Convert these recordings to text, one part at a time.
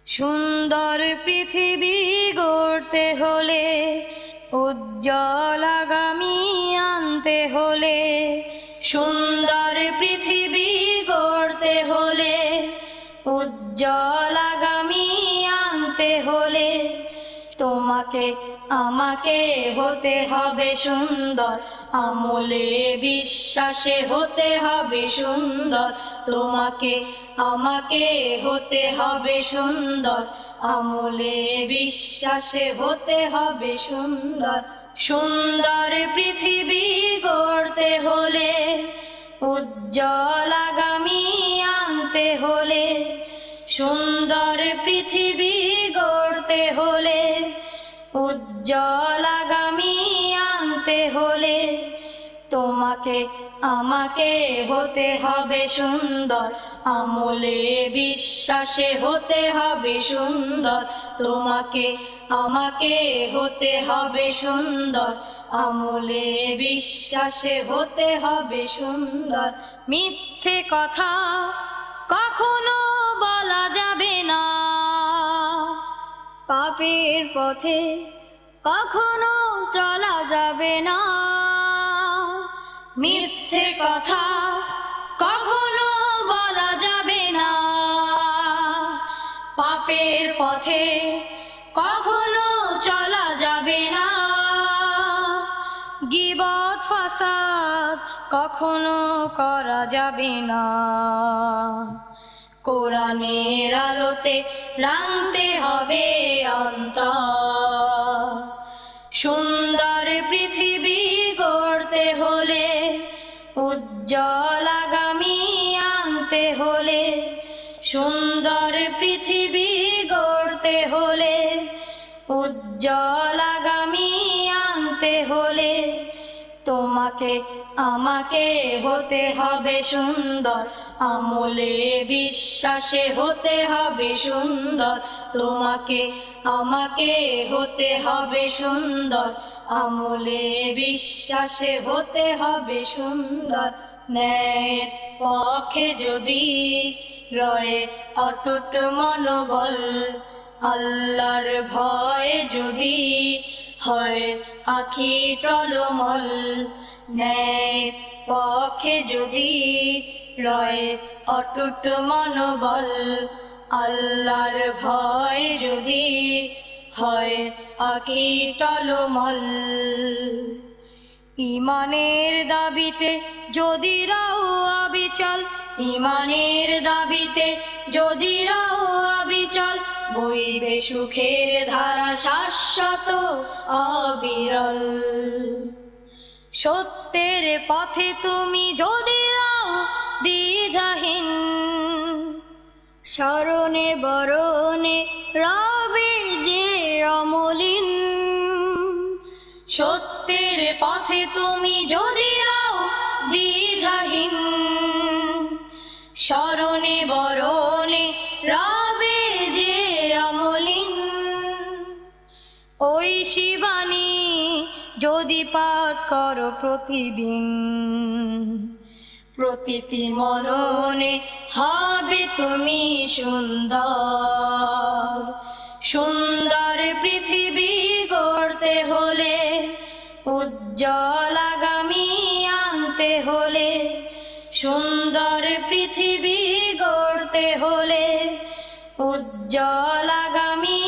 সুন্দর পৃথিবী গড়তে হলে, উজ্জ্বল আগামী আনতে হলে, সুন্দর পৃথিবী গড়তে হলে, উজ্জ্বল আগামী আনতে হলে, তোমাকে আমাকে হতে হবে সুন্দর, আমলে বিশ্বাসে হতে হবে সুন্দর। তোমাকে আমাকে হতে হবে সুন্দর, আমলে বিশ্বাসে হতে হবে সুন্দর। সুন্দর পৃথিবী গড়তে হলে, উজ্জ্বল আগামী আনতে হলে, সুন্দর পৃথিবী গড়তে হলে, উজ্জ্বল আগামী আনতে হলে, তোমাকে আমাকে হতে হবে সুন্দর, আমলে বিশ্বাসে হতে হবে সুন্দর। তোমাকে আমাকে হতে হবে সুন্দর, আমলে বিশ্বাসে হতে হবে সুন্দর। মিথ্যে কথা কখনো বলা যাবে না, পাপের পথে কখনো চলা যাবে না। মিথ্যে কথা কখনো বলা যাবে না, পাপের পথে কখনো চলা যাবে না। গীবত ফাসাদ কখনো করা যাবে না, কোরআনের আলোতে রাঙতে হবে অন্তর। সুন্দর পৃথিবী গড়তে হলে, উজ্জ্বল আগামী আনতে হলে, সুন্দর পৃথিবী গড়তে হলে, উজ্জ্বল আগামী আনতে হলে, তোমাকে আমাকে হতে হবে সুন্দর, আমলে বিশ্বাসে হতে হবে সুন্দর। তোমাকে আমাকে হতে হবে সুন্দর, আমলে বিশ্বাসে হতে হবে সুন্দর। ন্যায়ের পক্ষে যদি রয়ে অটুট মনোবল, আল্লাহর ভয়ে যদি হয় আখি টলমল, ন্যায়ের পক্ষে যদি রয়ে অটুট মনোবল, আল্লাহর ভয় যদি হয় আখি টলমল। ইমানের দাবিতে যদি রাও অবিচল, ইমানের দাবিতে যদি রাও অবিচল, বইবে সুখের ধারা শাশ্বত অবিরল। সত্যের পথে তুমি যদি রাও দ্বিধাহীন, স্মরণে বরণে রবে যে অমলিন। সত্যের পথে তুমি যদি রাও দ্বিধাহীন, স্মরণে বরণে রবে যে অমলিন। ওই শিবানী যদি পাঠ করো প্রতিদিন, প্রতিটি মননে হবে তুমি সুন্দর। সুন্দর পৃথিবী গড়তে হলে, উজ্জ্বল আগামী আনতে হলে, সুন্দর পৃথিবী গড়তে হলে, উজ্জ্বল আগামী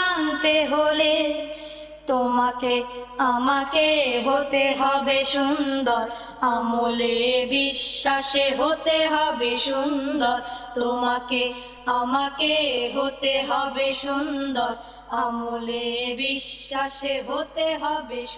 আনতে হলে, তোমাকে আমাকে হতে হবে সুন্দর, আমলে বিশ্বাসে হতে হবে সুন্দর। তোমাকে আমাকে হতে হবে সুন্দর, আমলে বিশ্বাসে হতে হবে।